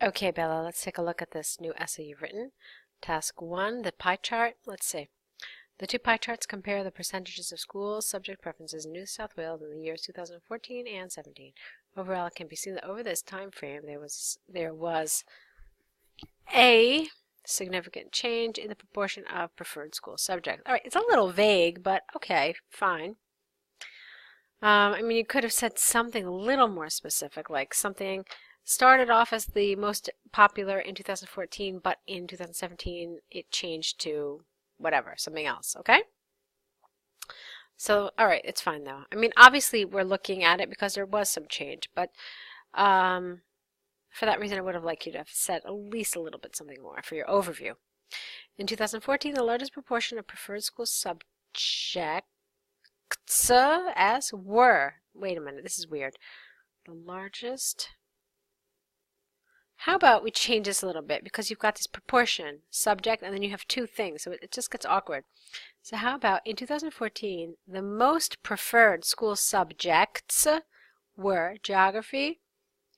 Okay, Bella, let's take a look at this new essay you've written. Task 1, the pie chart. Let's see. The two pie charts compare the percentages of schools' subject preferences in New South Wales in the years 2014 and 17. Overall, it can be seen that over this time frame, there was a significant change in the proportion of preferred school subjects. All right, it's a little vague, but okay, fine. I mean, you could have said something a little more specific, like something started off as the most popular in 2014, but in 2017 it changed to whatever, something else, okay? So, all right, it's fine though. I mean, obviously we're looking at it because there was some change, but for that reason I would have liked you to have said at least a little bit something more for your overview. In 2014, the largest proportion of preferred school subjects as were, wait a minute, this is weird, the largest. How about we change this a little bit, because you've got this proportion, subject, and then you have two things, so it just gets awkward. So how about in 2014, the most preferred school subjects were geography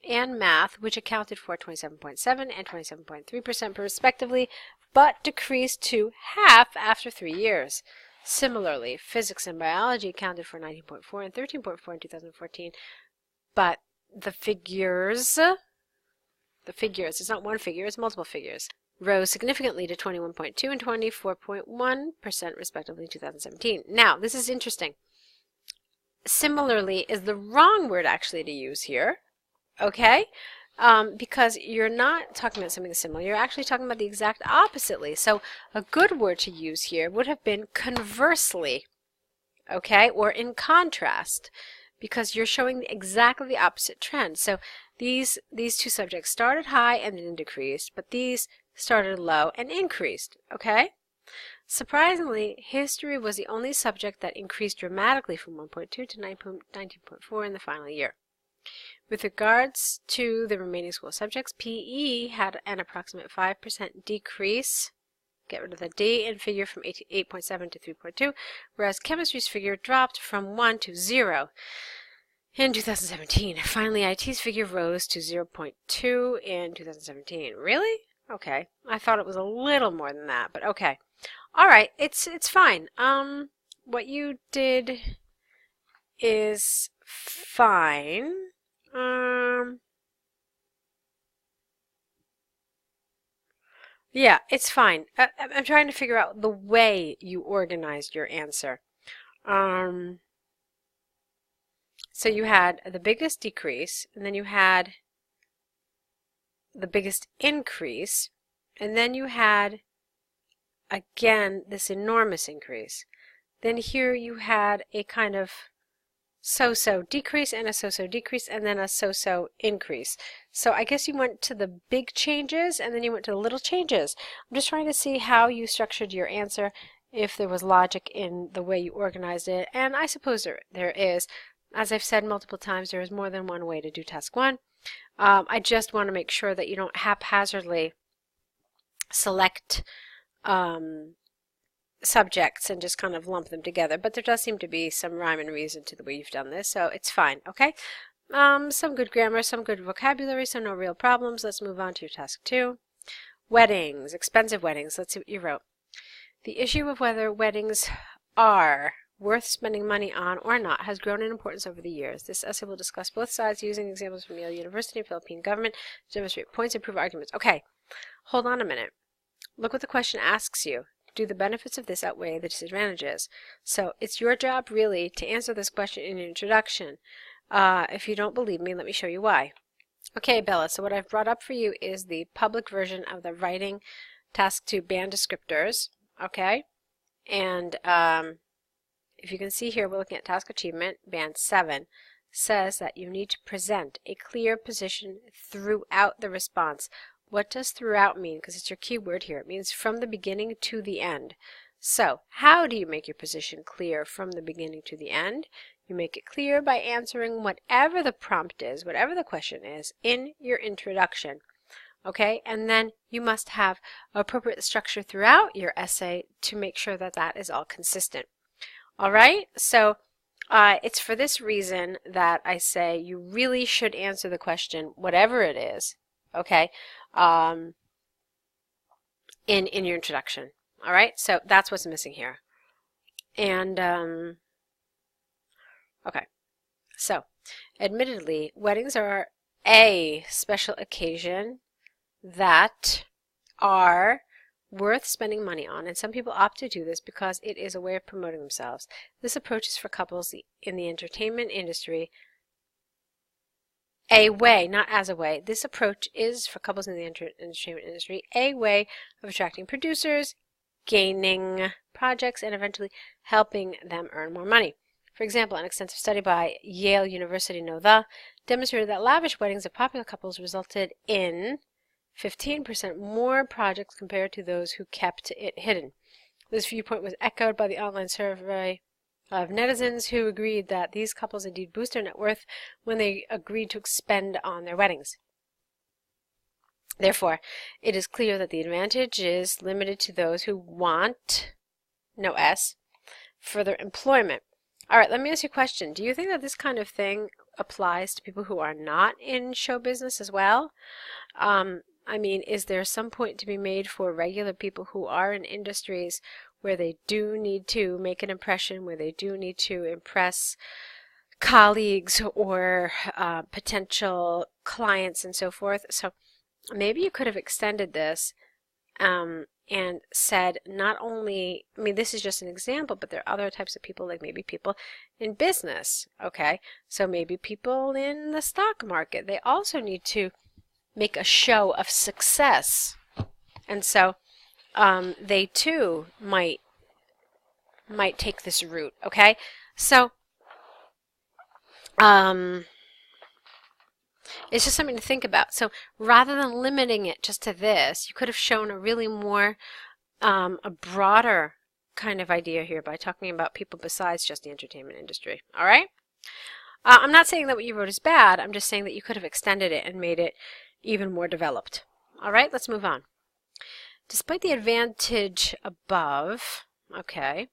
and math, which accounted for 27.7 and 27.3% respectively, but decreased to half after 3 years. Similarly, physics and biology accounted for 19.4 and 13.4 in 2014, but the figures, it's not one figure, it's multiple figures, rose significantly to 21.2 and 24.1% respectively in 2017. Now, this is interesting. Similarly is the wrong word actually to use here, okay? Because you're not talking about something similar, you're actually talking about the exact oppositely. So a good word to use here would have been conversely, okay, or in contrast, because you're showing exactly the opposite trend. So these two subjects started high and then decreased, but these started low and increased, okay? Surprisingly, history was the only subject that increased dramatically from 1.2 to 19.4 in the final year. With regards to the remaining school subjects, PE had an approximate 5% decrease, get rid of the D, and figure from 8.7 to 3.2, whereas chemistry's figure dropped from 1 to 0 in 2017. Finally, IT's figure rose to 0.2 in 2017. Really? Okay. I thought it was a little more than that, but okay. All right, it's fine. What you did is fine. Yeah, it's fine. I'm trying to figure out the way you organized your answer. So you had the biggest decrease, and then you had the biggest increase, and then you had, again, this enormous increase. Then here you had a kind of so-so decrease and a so-so decrease and then a so-so increase. So I guess you went to the big changes and then you went to the little changes. I'm just trying to see how you structured your answer, if there was logic in the way you organized it, and I suppose there is. As I've said multiple times, there is more than one way to do task 1. I just want to make sure that you don't haphazardly select subjects and just kind of lump them together, but there does seem to be some rhyme and reason to the way you've done this, so it's fine, okay? Some good grammar, some good vocabulary, so no real problems. Let's move on to your task 2. Weddings, expensive weddings. Let's see what you wrote. The issue of whether weddings are worth spending money on or not has grown in importance over the years. This essay will discuss both sides using examples from Yale University and Philippine government to demonstrate points and prove arguments. Okay, hold on a minute. Look what the question asks you. Do the benefits of this outweigh the disadvantages? So it's your job really to answer this question in your introduction. If you don't believe me, let me show you why. Okay, Bella, so what I've brought up for you is the public version of the writing task 2 band descriptors, okay? And if you can see here, we're looking at task achievement, band 7, says that you need to present a clear position throughout the response. What does throughout mean? Because it's your key word here. It means from the beginning to the end. So, how do you make your position clear from the beginning to the end? You make it clear by answering whatever the prompt is, whatever the question is, in your introduction. Okay? And then you must have appropriate structure throughout your essay to make sure that that is all consistent. All right? So, it's for this reason that I say you really should answer the question, whatever it is, okay, in your introduction. All right, so that's what's missing here. And okay, so admittedly, weddings are a special occasion that are worth spending money on, and some people opt to do this because it is a way of promoting themselves. This approach is for couples in the entertainment industry. A way, not as a way. This approach is for couples in the entertainment industry a way of attracting producers, gaining projects, and eventually helping them earn more money. For example, an extensive study by Yale University demonstrated that lavish weddings of popular couples resulted in 15% more projects compared to those who kept it hidden. This viewpoint was echoed by the online survey of netizens who agreed that these couples indeed boost their net worth when they agreed to expend on their weddings. Therefore, it is clear that the advantage is limited to those who want, no S, further employment. All right, let me ask you a question. Do you think that this kind of thing applies to people who are not in show business as well? I mean, is there some point to be made for regular people who are in industries where they do need to make an impression, where they do need to impress colleagues or potential clients and so forth? So maybe you could have extended this and said not only, I mean, this is just an example, but there are other types of people, like maybe people in business, okay? So maybe people in the stock market, they also need to make a show of success, and so they too might take this route. Okay, so it's just something to think about. So rather than limiting it just to this, you could have shown a really more a broader kind of idea here by talking about people besides just the entertainment industry. All right, I'm not saying that what you wrote is bad. I'm just saying that you could have extended it and made it even more developed. All right, let's move on. Despite the advantage above, okay,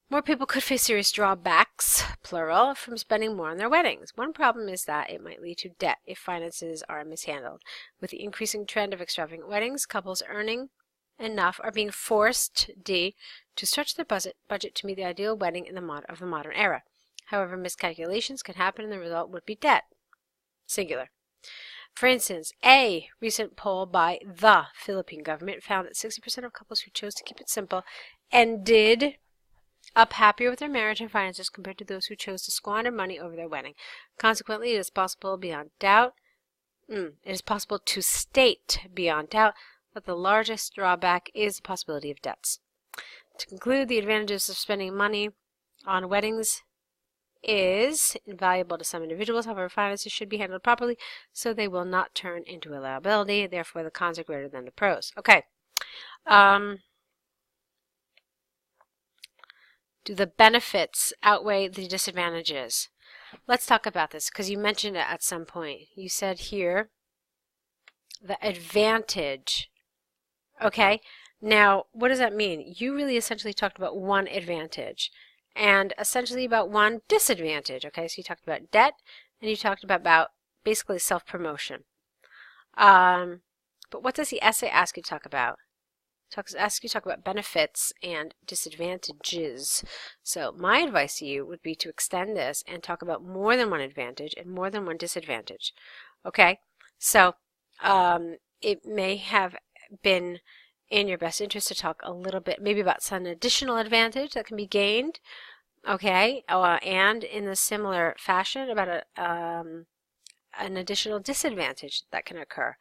more people could face serious drawbacks, plural, from spending more on their weddings. One problem is that it might lead to debt if finances are mishandled. With the increasing trend of extravagant weddings, couples earning enough are being forced, D, to stretch their budget to meet the ideal wedding in the modern era. However, miscalculations can happen and the result would be debt. Singular. For instance, a recent poll by the Philippine government found that 60% of couples who chose to keep it simple ended up happier with their marriage and finances compared to those who chose to squander money over their wedding. Consequently, it is possible to state beyond doubt that the largest drawback is the possibility of debts. To conclude, the advantages of spending money on weddings is invaluable to some individuals. However, finances should be handled properly so they will not turn into a liability. Therefore, the cons are greater than the pros. Okay. Do the benefits outweigh the disadvantages? Let's talk about this because you mentioned it at some point. You said here the advantage. Okay. Now, what does that mean? You really essentially talked about one advantage and essentially about one disadvantage. Okay, so you talked about debt and you talked about basically self-promotion. But what does the essay ask you to talk about? It asks you to talk about benefits and disadvantages. So my advice to you would be to extend this and talk about more than one advantage and more than one disadvantage. Okay, so it may have been in your best interest to talk a little bit maybe about some additional advantage that can be gained, okay, and in a similar fashion about an additional disadvantage that can occur.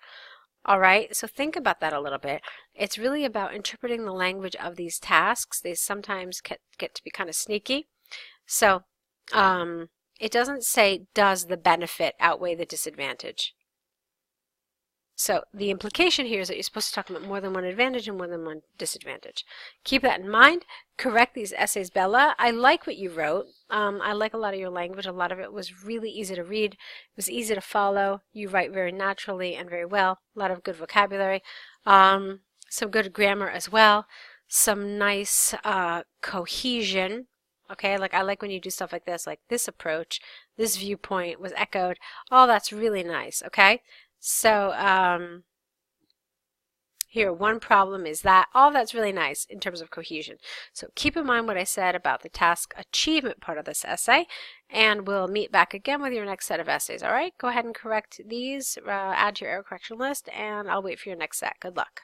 All right, so think about that a little bit. It's really about interpreting the language of these tasks. They sometimes get to be kind of sneaky. So it doesn't say, does the benefit outweigh the disadvantage? So the implication here is that you're supposed to talk about more than one advantage and more than one disadvantage. Keep that in mind. Correct these essays, Bella. I like what you wrote. I like a lot of your language. A lot of it was really easy to read. It was easy to follow. You write very naturally and very well. A lot of good vocabulary. Some good grammar as well. Some nice cohesion. Okay, like I like when you do stuff like this approach, this viewpoint was echoed. All that's really nice, okay? So here, one problem is that all that's really nice in terms of cohesion. So keep in mind what I said about the task achievement part of this essay, and we'll meet back again with your next set of essays. All right, go ahead and correct these, add to your error correction list, and I'll wait for your next set. Good luck.